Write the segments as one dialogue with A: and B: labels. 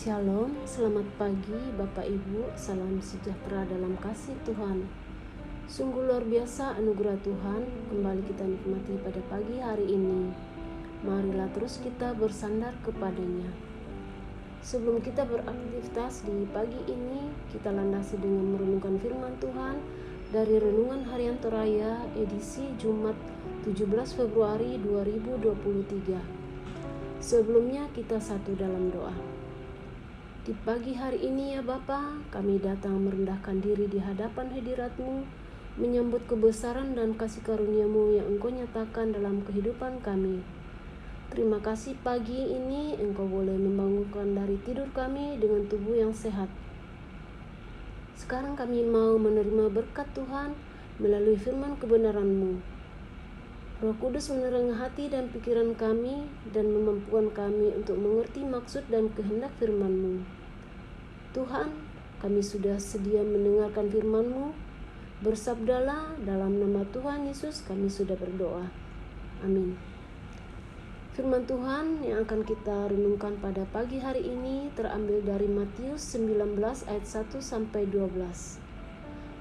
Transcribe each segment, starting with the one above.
A: Shalom, selamat pagi Bapak Ibu, salam sejahtera dalam kasih Tuhan. Sungguh luar biasa anugerah Tuhan kembali kita nikmati pada pagi hari ini. Marilah terus kita bersandar kepadanya. Sebelum kita beraktivitas di pagi ini, kita landasi dengan merenungkan firman Tuhan dari Renungan Harian Toraya edisi Jumat 17 Februari 2023. Sebelumnya kita satu dalam doa. Di pagi hari ini ya Bapa, kami datang merendahkan diri di hadapan hadirat-Mu, menyambut kebesaran dan kasih karunia-Mu yang Engkau nyatakan dalam kehidupan kami. Terima kasih pagi ini Engkau boleh membangunkan dari tidur kami dengan tubuh yang sehat. Sekarang kami mau menerima berkat Tuhan melalui firman kebenaran-Mu. Roh Kudus menerangi hati dan pikiran kami dan memampukan kami untuk mengerti maksud dan kehendak firman-Mu. Tuhan, kami sudah sedia mendengarkan firman-Mu. Bersabdalah, dalam nama Tuhan Yesus kami sudah berdoa. Amin. Firman Tuhan yang akan kita renungkan pada pagi hari ini terambil dari Matius 19 ayat 1 sampai 12.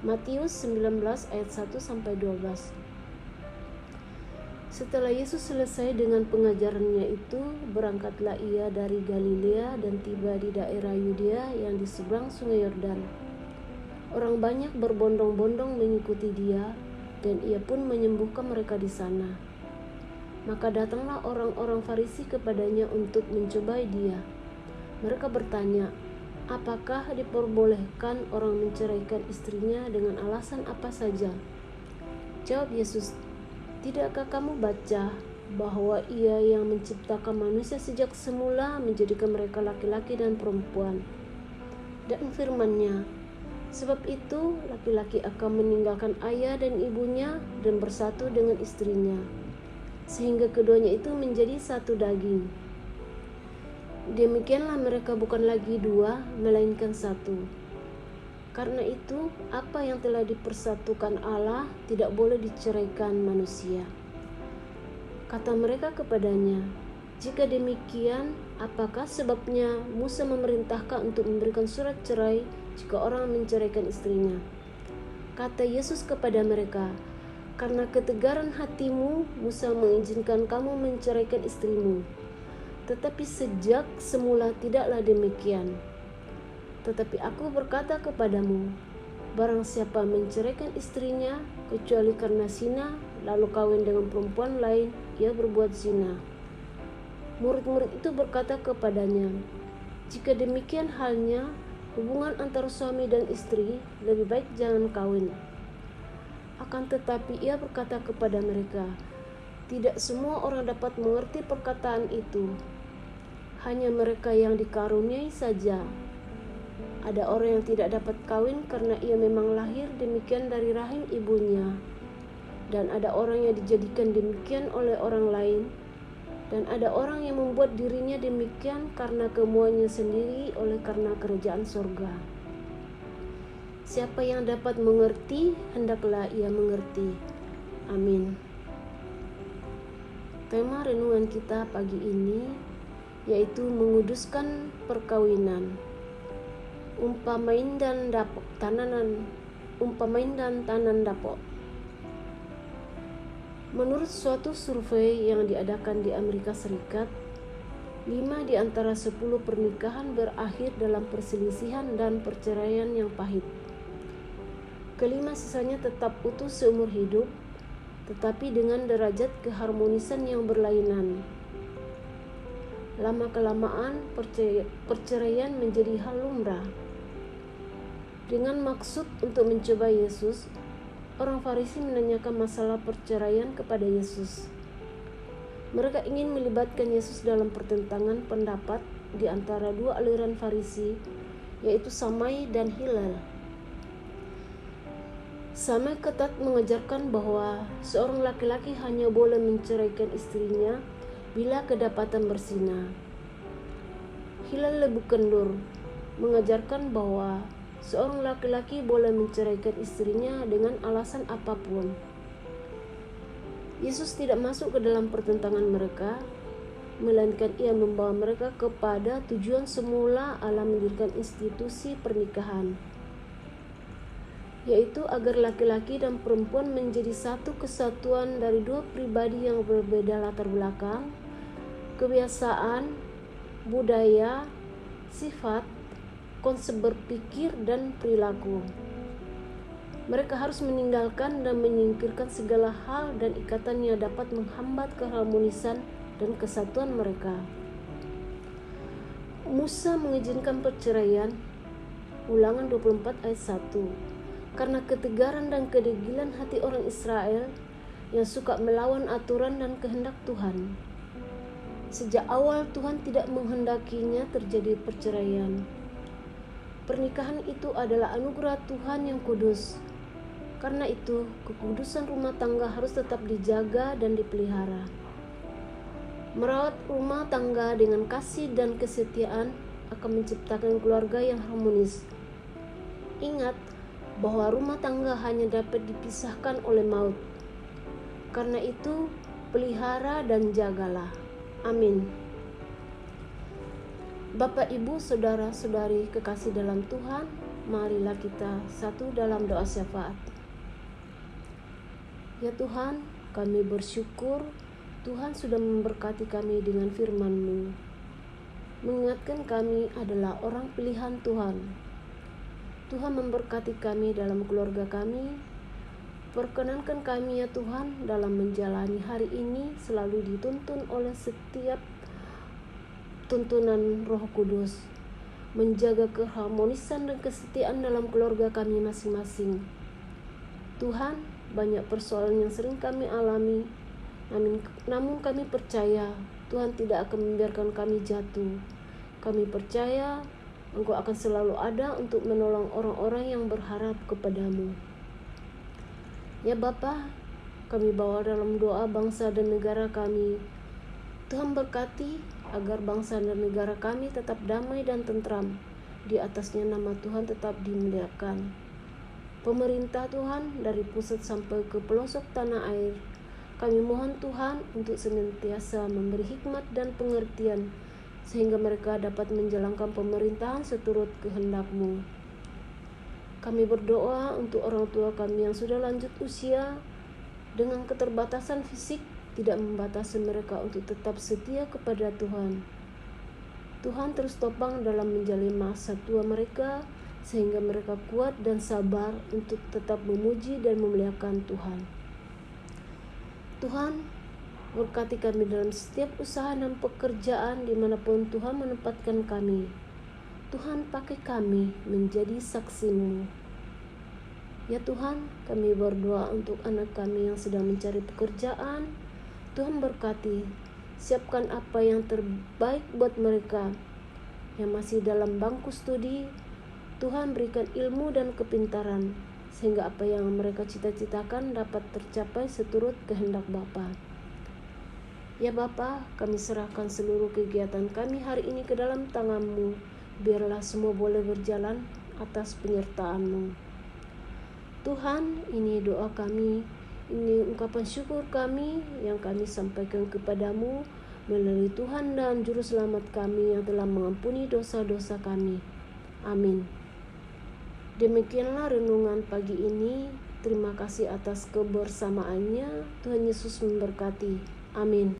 A: Matius 19 ayat 1 sampai 12. Setelah Yesus selesai dengan pengajarannya itu, berangkatlah ia dari Galilea dan tiba di daerah Yudea yang di seberang sungai Yordan. Orang banyak berbondong-bondong mengikuti dia, dan ia pun menyembuhkan mereka di sana. Maka datanglah orang-orang Farisi kepadanya untuk mencobai dia. Mereka bertanya, apakah diperbolehkan orang menceraikan istrinya dengan alasan apa saja? Jawab Yesus, tidakkah kamu baca bahwa Ia yang menciptakan manusia sejak semula menjadikan mereka laki-laki dan perempuan? Dan firman-Nya, sebab itu laki-laki akan meninggalkan ayah dan ibunya dan bersatu dengan istrinya, sehingga keduanya itu menjadi satu daging. Demikianlah mereka bukan lagi dua, melainkan satu. Karena itu, apa yang telah dipersatukan Allah tidak boleh diceraikan manusia. Kata mereka kepadanya, jika demikian, apakah sebabnya Musa memerintahkan untuk memberikan surat cerai jika orang menceraikan istrinya? Kata Yesus kepada mereka, karena ketegaran hatimu, Musa mengizinkan kamu menceraikan istrimu. Tetapi sejak semula tidaklah demikian. Tetapi aku berkata kepadamu, barang siapa menceraikan istrinya, kecuali karena zina, lalu kawin dengan perempuan lain, ia berbuat zina. Murid-murid itu berkata kepadanya, jika demikian halnya, hubungan antara suami dan istri, lebih baik jangan kawin. Akan tetapi ia berkata kepada mereka, tidak semua orang dapat mengerti perkataan itu. Hanya mereka yang dikaruniai saja. Ada orang yang tidak dapat kawin karena ia memang lahir demikian dari rahim ibunya. Dan ada orang yang dijadikan demikian oleh orang lain. Dan ada orang yang membuat dirinya demikian karena kemauannya sendiri oleh karena kerajaan sorga. Siapa yang dapat mengerti, hendaklah ia mengerti. Amin. Tema renungan kita pagi ini yaitu menguduskan perkawinan. Umpamain dan tanan dapok. Menurut suatu survei yang diadakan di Amerika Serikat, 5 di antara 10 pernikahan berakhir dalam perselisihan dan perceraian yang pahit. Kelima sisanya tetap utuh seumur hidup, tetapi dengan derajat keharmonisan yang berlainan. Lama-kelamaan perceraian menjadi hal lumrah. Dengan maksud untuk mencoba Yesus, orang Farisi menanyakan masalah perceraian kepada Yesus. Mereka ingin melibatkan Yesus dalam pertentangan pendapat di antara dua aliran Farisi, yaitu Samai dan Hilal. Samai ketat mengajarkan bahwa seorang laki-laki hanya boleh menceraikan istrinya bila kedapatan berzina. Hilal lebih kendur mengajarkan bahwa seorang laki-laki boleh menceraikan istrinya dengan alasan apapun. Yesus tidak masuk ke dalam pertentangan mereka. melainkan ia membawa mereka kepada tujuan semula Allah mendirikan institusi pernikahan, yaitu agar laki-laki dan perempuan menjadi satu kesatuan dari dua pribadi yang berbeda latar belakang, kebiasaan, budaya, sifat, konsep berpikir, dan perilaku. Mereka harus meninggalkan dan menyingkirkan segala hal dan ikatan yang dapat menghambat keharmonisan dan kesatuan mereka. Musa mengizinkan perceraian, Ulangan 24 ayat 1, karena ketegaran dan kedegilan hati orang Israel yang suka melawan aturan dan kehendak Tuhan. Sejak awal Tuhan tidak menghendakinya terjadi perceraian. Pernikahan itu adalah anugerah Tuhan yang kudus. Karena itu, kekudusan rumah tangga harus tetap dijaga dan dipelihara. Merawat rumah tangga dengan kasih dan kesetiaan akan menciptakan keluarga yang harmonis. Ingat bahwa rumah tangga hanya dapat dipisahkan oleh maut. Karena itu, pelihara dan jagalah. Amin. Bapak, Ibu, Saudara-saudari kekasih dalam Tuhan, marilah kita satu dalam doa syafaat. Ya Tuhan, kami bersyukur Tuhan sudah memberkati kami dengan firman-Mu, mengingatkan kami adalah orang pilihan Tuhan. Tuhan memberkati kami dalam keluarga kami. Perkenankan kami ya Tuhan dalam menjalani hari ini selalu dituntun oleh setiap tuntunan Roh Kudus, menjaga keharmonisan dan kesetiaan dalam keluarga kami masing-masing. Tuhan, banyak persoalan yang sering kami alami, namun kami percaya Tuhan tidak akan membiarkan kami jatuh. Kami percaya Engkau akan selalu ada untuk menolong orang-orang yang berharap kepadamu. Ya Bapa, kami bawa dalam doa bangsa dan negara kami. Tuhan berkati agar bangsa dan negara kami tetap damai dan tentram. Di atasnya nama Tuhan tetap dimuliakan. Pemerintah Tuhan dari pusat sampai ke pelosok tanah air, kami mohon Tuhan untuk senantiasa memberi hikmat dan pengertian sehingga mereka dapat menjalankan pemerintahan seturut kehendak-Mu. Kami berdoa untuk orang tua kami yang sudah lanjut usia, dengan keterbatasan fisik tidak membatasi mereka untuk tetap setia kepada Tuhan. Tuhan terus topang dalam menjalani masa tua mereka, sehingga mereka kuat dan sabar untuk tetap memuji dan memuliakan Tuhan. Tuhan, berkati kami dalam setiap usaha dan pekerjaan dimanapun Tuhan menempatkan kami. Tuhan, pakai kami menjadi saksi-Mu. Ya Tuhan, kami berdoa untuk anak kami yang sedang mencari pekerjaan. Tuhan berkati, siapkan apa yang terbaik buat mereka yang masih dalam bangku studi. Tuhan berikan ilmu dan kepintaran, sehingga apa yang mereka cita-citakan dapat tercapai seturut kehendak Bapa. Ya Bapa, kami serahkan seluruh kegiatan kami hari ini ke dalam tangan-Mu. Biarlah semua boleh berjalan atas penyertaan-Mu. Tuhan, ini doa kami, ini ungkapan syukur kami yang kami sampaikan kepadamu melalui Tuhan dan Juru Selamat kami yang telah mengampuni dosa-dosa kami. Amin. Demikianlah renungan pagi ini. Terima kasih atas kebersamaannya. Tuhan Yesus memberkati. Amin.